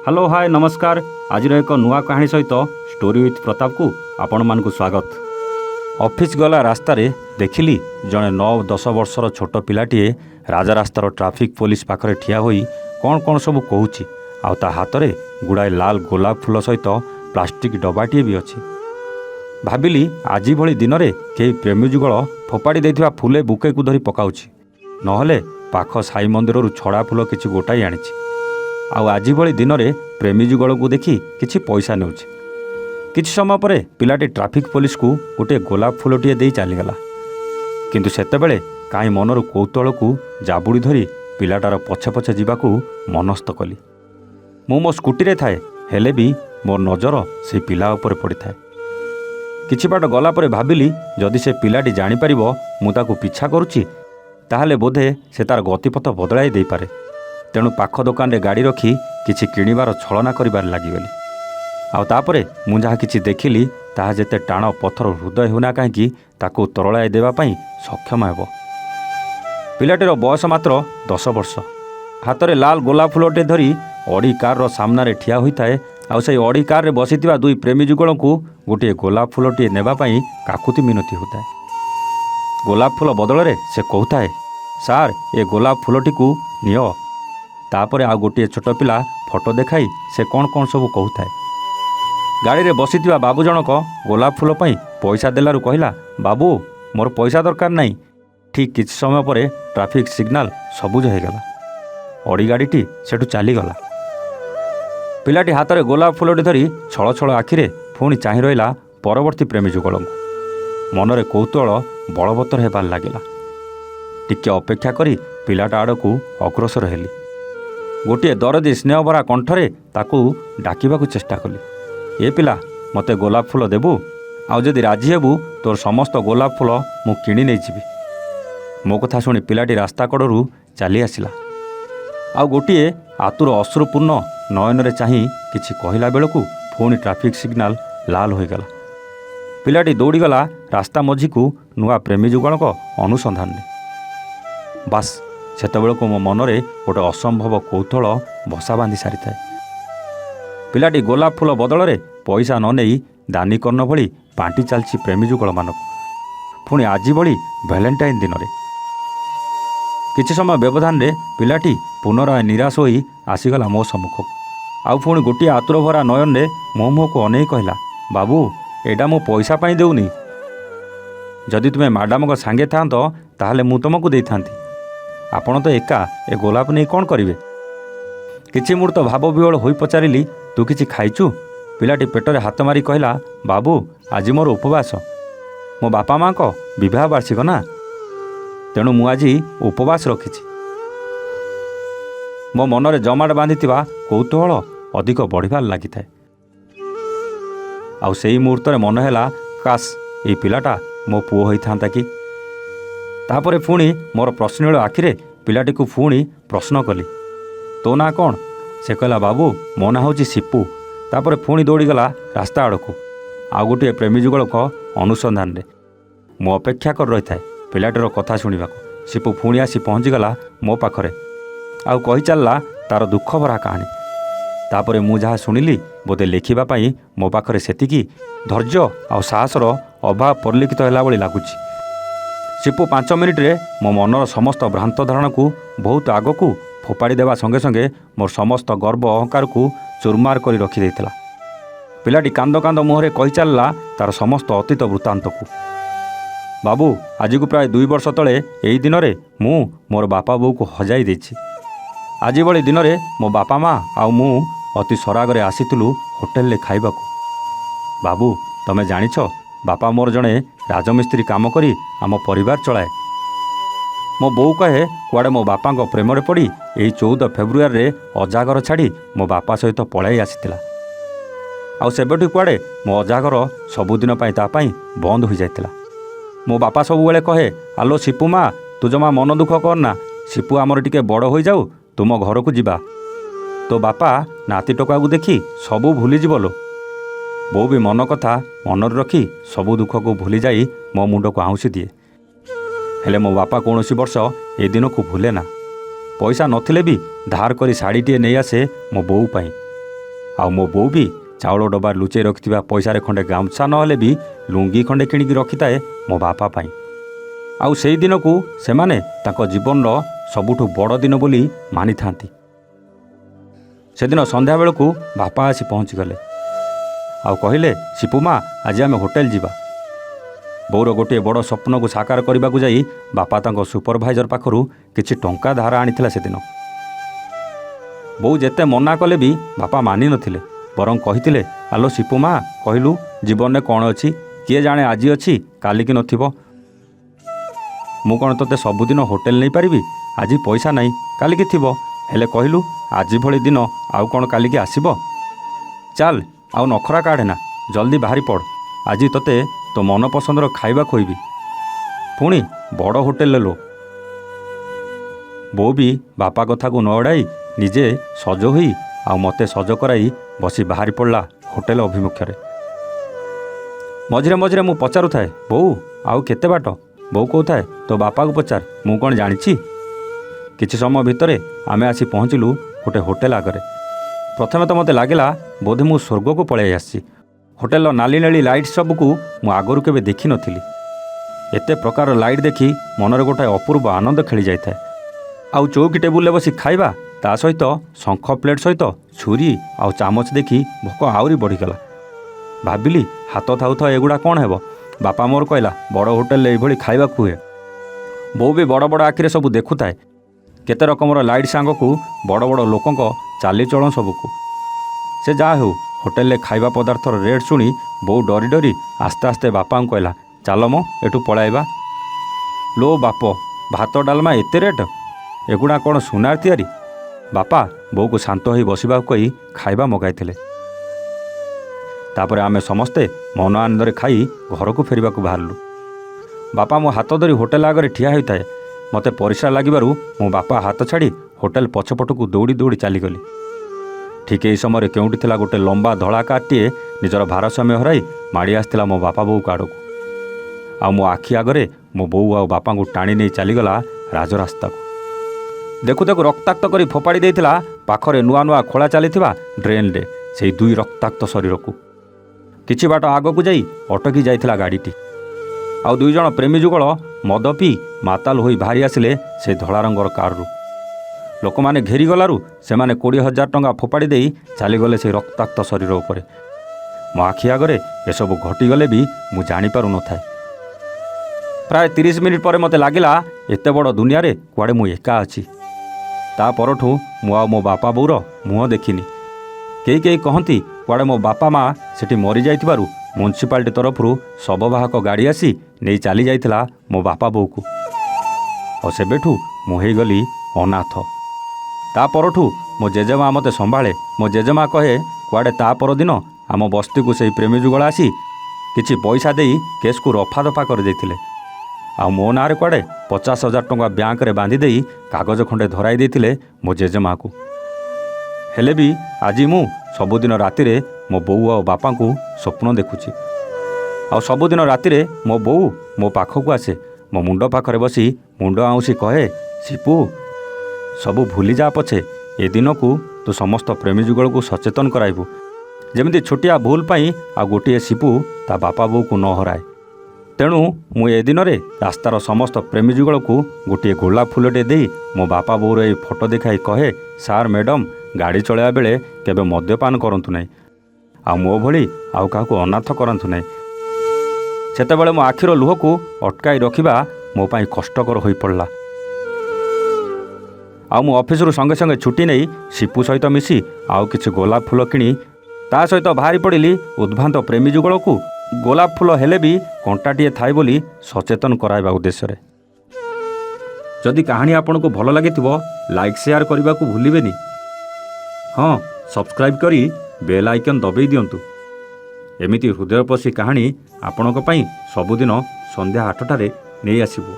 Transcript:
Hello hi नमस्कार। आज एक नुआ कहानी सहित स्टोरी विथ प्रताप को आपण मानकु स्वागत। ऑफिस गला रास्तार देखिली जड़े 9-10 वर्षर छोट पिलाटीए राजा रास्तार ट्राफिक पुलिस पाखरे ठिया होई कौन कौन सब कहूची आ ता हाथ में गुड़ाए लाल गोलाप फूल सहित प्लास्टिक डबाटीए भी अच्छी। भाविली आज भली दिन में कई प्रेमी जुगल फोपाड़ी देथिबा फुले बुके को धरी पकाउछि नहले पाख साई मंदिर छड़ा फूल किछि गोटाई आनिछि आउ आज भली दिन में प्रेमी जुगल को देखि किछि पैसा नेउछि। किछि समय पर पिलाटी ट्राफिक पुलिस को गोटे गोलाप फूलटीए दे चलीगला किंतु सेतेबेले काई मनर कौतूहल को जाबुड़ी धरी पिलाटार पछे पछे जावाकू मनस्थ कली। मो मो स्कूटी थाए हेले भी मोर नजर से पिला उपर पड़ी थाए। किछि बाट गला परे भाबिली जदि से पिलाटी जानी परिबो मु ताकू पिछा करूची ताहले बोधे से तार गतिपथ बदलाई दे पारे। तेणु पाख दुकान रे गाड़ी रखी किछि किणिबार छलना करिबार लागिगली। आउ तापरे मु जहाँ किछि देखिली ताहा जेते टाण पथर हृदय होना कहीं ताकू तरलाई देवा पई सक्षम हेबो। पिलाटीर बयस मात्र 10 वर्ष। हाथ में लाल गोलाप फूलटे धरी अड़ी कार सामने ठिया होइथाए आउ से अड़ी कार रे बसिथिबा दुई प्रेमी जुगल को गोटे गोलाप फूलटे नेबा पई काकुति मिनती होताए। गोलाप फूल बदल रे से कहूथाए, सार ए गोलाप फूलटी को नियो। तापरे आउ गोटे छोट पिला फोटो देखाई से कौन कौन सब कहूथाए। गाड़ी रे बसिथिबा बाबू जनक गोलाप फूल पई पैसा देलारु कहला, बाबू मोर पैसा दरकार नहीं। ठीक किछि समय पर ट्राफिक सिग्नाल सबुज होगला। अड़ी गाड़ीटी सेठू चलीगला। पिलाटी हाथ में गोलाप फूलटी धरी छल छल आखिरे पुणी चाहि रहिला परवर्ती प्रेमी जुगल को। मनरे कौतूहल बलवत्तर हेबार लागिला। टिके अपेक्षा करी पिलाटा आड़कू अग्रसर हेली। गोटे दरदी स्नेहभरा कंठरे ताकू डाकिबाकू चेष्टा कली, ए पिला मते गोलाप फूल देबू, आउ जदि राजी हेबू तोर समस्त गोलाप फूल मु किणी नै जिबी। मो कथा शुणी पिलाटी रास्ता कड़रू चली आसिला। आउ गोटे आतुर अश्रुपूर्ण नयन चाही किछि कहला बेलकू पुणी ट्राफिक सिग्नाल लाल होईगला। पिलाटी दौड़ीगला रास्ता मझी को नुआ प्रेमी जुगल अनुसंधान में। बास सेतेबेलकू मो मनरे गोटे असंभव कौतूहल बसा बांधी सारी थाए। पिलाटी गोलाप फूल बदल रे पैसा न नहीं दानी कर्ण भली बांटी चलछि प्रेमी जुगल मानक। पुणी आज भली भैलेंटाइन दिन में किछि समय व्यवधान रे पिलाटी पुनराय निराश होई आसीगला मो सम्मुख। आउ पुणी गोटे आतुर भरा नयन रे मो मुह को अनेई कहला, बाबू एडा मो पैसा पाई देउनी। जदि तुमे मैडम को सांगे थांत ताहले मु तुमको देई थांती। आपण तो एका ए गोलाप नहीं कौन करिवे। किछि मुहूर्त भाव विहल होई पचारिली, तू किछि खाइचु? पिलाटी पेटरे हाथ मारी कहला, बाबू आज मोर उपवास। मो बापा माँ को विवाह वार्षिक ना, तेणु मु आज उपवास रखिछि। मो मनरे जमाट बांधिथिबा कौतूहल अधिक बढ़िबार लागिथाए। आउ सेई मुहूर्त रे मन हैला, काश ए पिलाटा मो पुओ होई थांता कि। तापरे पुणी मोर प्रश्नल आखिरे पिलाटी को पुणी प्रश्न कली, तो ना कौन? से कहला, बाबू मो ना होची सिपू। तापरे पुणी दौड़ीगला रास्ता आड़कू आउ गोटे प्रेमी जुगल अनुसंधान रे। मो अपेक्षा कर रही थाए पिलाटीर कथा शुणिबाकू। सिपू पुणी आसी पहुँचीगला मो पाखरे आउ कही चलला तार दुख भरा कहानी। तापरे मु जहाँ शुणिली बोधे लेखिबा पई मो पाखरे सेतिकी धैर्य आउ साहसर अभाव परिलक्षित होला भली लागुछि। सिपू 5 मिनिट रे मो मनर समस्त भ्रांत धारणा को बहुत आगकू फोपाड़ी देवा संगे संगे मोर समस्त गर्व अहंकार को चुरमार करी रखी देथिला। पिलाटी कांद कांद मुहरे कही चलला तार समस्त अतीत वृत्तांत को। बाबू आज को प्राय 2 वर्ष तले एई दिन रे मु मोर बापा बो को हजाई देछि। आज भली दिन रे मो बापा माँ आउ मु अति सरागरे आसीथिलु होटेल ले खाइबाकू। बाबू तमे जानिछ बापा मोर जड़े राजमिस्त्री काम करी आम परिवार चलाए। मो बो कहे कुआड़े मो बापा प्रेम रे पड़ी यही 14 फेब्रुआरी रे अजागर छाड़ी मो बापा सहित पलाई आसीथिला। आउ सेबेठु कुआड़े मो अजागर सबुदिन पाई ता पाई बंद हो जाइतिला। मो बापा सबुबेले कहे, आलो सिपू माँ तू जमा मन दुख करना, सिपू आमर टिके बड़ हो जाऊ तुम घर को जीवा। तो बापा नाती टोका को देखी सबू भूली जीवलो। बो भी मन कथा मन रखी सबू दुख को भूली जाई मो मुंड को आउंसी दिए। हेले मो बापा कौन वर्ष ए दिन को भूले ना। पैसा नथिले भी धार करी शाड़ीटे नहीं आसे मो बोऊ पाई। ଆଉ ମୋ ବୋଉ ବି ଚାଉଳ ଡବା ଲୁଚେଇ ରଖିଥିବା ପଇସାରେ ଖଣ୍ଡେ ଗାମୁଛା ନହେଲେ ବି ଲୁଙ୍ଗି ଖଣ୍ଡେ କିଣିକି ରଖିଥାଏ ମୋ ବାପା ପାଇଁ। ଆଉ ସେଇ ଦିନକୁ ସେମାନେ ତାଙ୍କ ଜୀବନର ସବୁଠୁ ବଡ଼ ଦିନ ବୋଲି ମାନିଥାନ୍ତି। ସେଦିନ ସନ୍ଧ୍ୟାବେଳକୁ ବାପା ଆସି ପହଞ୍ଚିଗଲେ ଆଉ କହିଲେ, ସିପୁ ମା, ଆଜି ଆମେ ହୋଟେଲ ଯିବା। ବୋଉର ଗୋଟିଏ ବଡ଼ ସ୍ୱପ୍ନକୁ ସାକାର କରିବାକୁ ଯାଇ ବାପା ତାଙ୍କ ସୁପରଭାଇଜର ପାଖରୁ କିଛି ଟଙ୍କା ଧାର ଆଣିଥିଲା ସେଦିନ। ବୋଉ ଯେତେ ମନା କଲେ ବି ବାପା ମାନିନଥିଲେ, ବରଂ କହିଥିଲେ, ଆଲୋ ସିପୁ ମା, କହିଲୁ ଜୀବନରେ କ'ଣ ଅଛି? କିଏ ଜାଣେ ଆଜି ଅଛି କାଲିକି ନଥିବ। ମୁଁ କ'ଣ ତୋତେ ସବୁଦିନ ହୋଟେଲ ନେଇପାରିବି? ଆଜି ପଇସା ନାହିଁ, କାଲିକି ଥିବ। ହେଲେ କହିଲୁ ଆଜି ଭଳି ଦିନ ଆଉ କ'ଣ କାଲିକି ଆସିବ? ଚାଲ ଆଉ ନଖରା କାଢ଼େ ନା, ଜଲ୍ଦି ବାହାରି ପଡ଼। ଆଜି ତୋତେ ତୋ ମନପସନ୍ଦର ଖାଇବା ଖୋଇବି, ପୁଣି ବଡ଼ ହୋଟେଲରେ ଲୋ। ବୋଉ ବି ବାପା କଥାକୁ ନ ଏଡ଼ାଇ ନିଜେ ସଜ ହୋଇ ଆଉ ମୋତେ ସଜ କରାଇ ବସି ବାହାରି ପଡ଼ିଲା ହୋଟେଲ ଅଭିମୁଖରେ। ମଝିରେ ମଝିରେ ମୁଁ ପଚାରୁଥାଏ, ବୋଉ ଆଉ କେତେ ବାଟ? ବୋଉ କହୁଥାଏ, ତୋ ବାପାକୁ ପଚାର, ମୁଁ କ'ଣ ଜାଣିଛି। କିଛି ସମୟ ଭିତରେ ଆମେ ଆସି ପହଞ୍ଚିଲୁ ଗୋଟେ ହୋଟେଲ ଆଗରେ। ପ୍ରଥମେ ତ ମୋତେ ଲାଗିଲା ବୋଧେ ମୁଁ ସ୍ୱର୍ଗକୁ ପଳାଇ ଆସିଛି। ହୋଟେଲର ନାଲି ନେଳି ଲାଇଟ୍ ସବୁକୁ ମୁଁ ଆଗରୁ କେବେ ଦେଖିନଥିଲି। ଏତେ ପ୍ରକାର ଲାଇଟ୍ ଦେଖି ମନରେ ଗୋଟାଏ ଅପୂର୍ବ ଆନନ୍ଦ ଖେଳି ଯାଇଥାଏ। ଆଉ ଚୌକି ଟେବୁଲରେ ବସି ଖାଇବା, ତା ସହିତ ଶଙ୍ଖ ପ୍ଲେଟ୍ ସହିତ ଛୁରୀ ଆଉ ଚାମଚ ଦେଖି ଭୋକ ଆହୁରି ବଢ଼ିଗଲା। ଭାବିଲି, ହାତ ଥାଉ ଥାଉ ଏଗୁଡ଼ା କ'ଣ ହେବ? ବାପା ମୋର କହିଲା, ବଡ଼ ହୋଟେଲରେ ଏଇଭଳି ଖାଇବାକୁ ହୁଏ। ବୋଉ ବି ବଡ଼ ବଡ଼ ଆଖିରେ ସବୁ ଦେଖୁଥାଏ, କେତେ ରକମର ଲାଇଟ୍ ସାଙ୍ଗକୁ ବଡ଼ ବଡ଼ ଲୋକଙ୍କ ଚାଲିଚଳନ ସବୁକୁ। ସେ ଯାହା ହେଉ, ହୋଟେଲରେ ଖାଇବା ପଦାର୍ଥର ରେଟ୍ ଶୁଣି ବୋଉ ଡରି ଡରି ଆସ୍ତେ ଆସ୍ତେ ବାପାଙ୍କୁ କହିଲା, ଚାଲ ମ ଏଠୁ ପଳାଇବା। ଲୋ ବାପ, ଭାତ ଡାଲମା ଏତେ ରେଟ୍? ଏଗୁଡ଼ା କ'ଣ ସୁନାର ତିଆରି? ବାପା ବୋଉକୁ ଶାନ୍ତ ହୋଇ ବସିବାକୁ କହି ଖାଇବା ମଗାଇଥିଲେ। ତାପରେ ଆମେ ସମସ୍ତେ ମନ ଆନନ୍ଦରେ ଖାଇ ଘରକୁ ଫେରିବାକୁ ବାହାରିଲୁ। ବାପା ମୋ ହାତ ଧରି ହୋଟେଲ ଆଗରେ ଠିଆ ହୋଇଥାଏ। ମୋତେ ପରିସ୍ରା ଲାଗିବାରୁ ମୋ ବାପା ହାତ ଛାଡ଼ି ହୋଟେଲ ପଛପଟକୁ ଦୌଡ଼ି ଦୌଡ଼ି ଚାଲିଗଲି। ଠିକ୍ ଏହି ସମୟରେ କେଉଁଠି ଥିଲା ଗୋଟେ ଲମ୍ବା ଧଳା କାର୍ଟିଏ ନିଜର ଭାରସାମ୍ୟ ହରାଇ ମାଡ଼ି ଆସିଥିଲା ମୋ ବାପା ବୋଉଙ୍କ ଆଡ଼କୁ। ଆଉ ମୋ ଆଖି ଆଗରେ ମୋ ବୋଉ ଆଉ ବାପାଙ୍କୁ ଟାଣି ନେଇ ଚାଲିଗଲା ରାଜରାସ୍ତାକୁ। ଦେଖୁ ଦେଖୁ ରକ୍ତାକ୍ତ କରି ଫୋପାଡ଼ି ଦେଇଥିଲା ପାଖରେ ନୂଆ ନୂଆ ଖୋଳା ଚାଲିଥିବା ଡ୍ରେନ୍ରେ ସେଇ ଦୁଇ ରକ୍ତାକ୍ତ ଶରୀରକୁ। କିଛି ବାଟ ଆଗକୁ ଯାଇ ଅଟକି ଯାଇଥିଲା ଗାଡ଼ିଟି। ଆଉ ଦୁଇ ଜଣ ପ୍ରେମୀ ଯୁଗଳ ମଦ ପିଇ ମାତାଲ ହୋଇ ବାହାରି ଆସିଲେ ସେ ଧଳା ରଙ୍ଗର କାରରୁ। ଲୋକମାନେ ଘେରିଗଲାରୁ ସେମାନେ 20,000 ଟଙ୍କା ଫୋପାଡ଼ି ଦେଇ ଚାଲିଗଲେ ସେ ରକ୍ତାକ୍ତ ଶରୀର ଉପରେ। ମୋ ଆଖି ଆଗରେ ଏସବୁ ଘଟିଗଲେ ବି ମୁଁ ଜାଣିପାରୁନଥାଏ। ପ୍ରାୟ 30 ମିନିଟ୍ ପରେ ମୋତେ ଲାଗିଲା ଏତେ ବଡ଼ ଦୁନିଆରେ କୁଆଡ଼େ ମୁଁ ଏକା ଅଛି। ତା ପରଠୁ ମୁଁ ଆଉ ମୋ ବାପା ବୋଉର ମୁହଁ ଦେଖିନି। କେହି କେହି କହନ୍ତି କୁଆଡ଼େ ମୋ ବାପା ମା ସେଠି ମରିଯାଇଥିବାରୁ ମ୍ୟୁନିସିପାଲିଟି ତରଫରୁ ଶବବାହକ ଗାଡ଼ି ଆସି ନେଇ ଚାଲି ଯାଇଥିଲା ମୋ ବାପା ବୋଉକୁ। ଆଉ ସେବେଠୁ ମୁଁ ହେଇଗଲି ଅନାଥ। ତା ପରଠୁ ମୋ ଜେଜେମା ମୋତେ ସମ୍ଭାଳେ। ମୋ ଜେଜେମା କହେ, କୁଆଡ଼େ ତା ପରଦିନ ଆମ ବସ୍ତିକୁ ସେଇ ପ୍ରେମୀ ଯୁଗଳ ଆସି କିଛି ପଇସା ଦେଇ କେସ୍କୁ ରଫା ଦଫା କରିଦେଇଥିଲେ। ଆଉ ମୋ ନାଁରେ କୁଆଡ଼େ 50,000 ଟଙ୍କା ବ୍ୟାଙ୍କରେ ବାନ୍ଧି ଦେଇ କାଗଜ ଖଣ୍ଡେ ଧରାଇ ଦେଇଥିଲେ ମୋ ଜେଜେମାକୁ। ହେଲେ ବି ଆଜି ମୁଁ ସବୁଦିନ ରାତିରେ ମୋ ବୋଉ ଆଉ ବାପାଙ୍କୁ ସ୍ୱପ୍ନ ଦେଖୁଛି। ଆଉ ସବୁଦିନ ରାତିରେ ମୋ ବୋଉ ମୋ ପାଖକୁ ଆସେ, ମୋ ମୁଣ୍ଡ ପାଖରେ ବସି ମୁଣ୍ଡ ଆଉଁସି କହେ, ସିପୁ ସବୁ ଭୁଲିଯା ପଛେ ଏ ଦିନକୁ ତୁ ସମସ୍ତ ପ୍ରେମୀ ଯୁଗଳକୁ ସଚେତନ କରାଇବୁ, ଯେମିତି ଛୋଟିଆ ଭୁଲ ପାଇଁ ଆଉ ଗୋଟିଏ ସିପୁ ତା ବାପା ବୋଉକୁ ନ ହରାଏ। ତେଣୁ ମୁଁ ଏ ଦିନରେ ରାସ୍ତାର ସମସ୍ତ ପ୍ରେମୀ ଯୁଗଳକୁ ଗୋଟିଏ ଗୋଲାପ ଫୁଲଟେ ଦେଇ ମୋ ବାପା ବୋଉର ଏଇ ଫଟୋ ଦେଖାଇ କହେ, ସାର୍ ମ୍ୟାଡ଼ମ୍, ଗାଡ଼ି ଚଳାଇବା ବେଳେ କେବେ ମଦ୍ୟପାନ କରନ୍ତୁ ନାହିଁ, ଆଉ ମୋ ଭଳି ଆଉ କାହାକୁ ଅନାଥ କରନ୍ତୁ ନାହିଁ। ସେତେବେଳେ ମୋ ଆଖିର ଲୁହକୁ ଅଟକାଇ ରଖିବା ମୋ ପାଇଁ କଷ୍ଟକର ହୋଇପଡ଼ିଲା। ଆଉ ମୁଁ ଅଫିସରୁ ସଙ୍ଗେ ସଙ୍ଗେ ଛୁଟି ନେଇ ସିପୁ ସହିତ ମିଶି ଆଉ କିଛି ଗୋଲାପ ଫୁଲ କିଣି ତା ସହିତ ବାହାରି ପଡ଼ିଲି ଉଦ୍ଭ୍ରାନ୍ତ ପ୍ରେମୀ ଯୁଗଳକୁ ଗୋଲାପ ଫୁଲ ହେଲେ ବି କଣ୍ଟାଟିଏ ଥାଏ ବୋଲି ସଚେତନ କରାଇବା ଉଦ୍ଦେଶ୍ୟରେ। ଯଦି କାହାଣୀ ଆପଣଙ୍କୁ ଭଲ ଲାଗିଥିବ ଲାଇକ୍ ସେୟାର କରିବାକୁ ଭୁଲିବେନି। ହଁ, ସବସ୍କ୍ରାଇବ୍ କରି ବେଲ୍ ଆଇକନ୍ ଦବାଇ ଦିଅନ୍ତୁ। ଏମିତି ହୃଦୟସ୍ପର୍ଶୀ କାହାଣୀ ଆପଣଙ୍କ ପାଇଁ ସବୁଦିନ ସନ୍ଧ୍ୟା 8ଟାରେ ନେଇ ଆସିବୁ।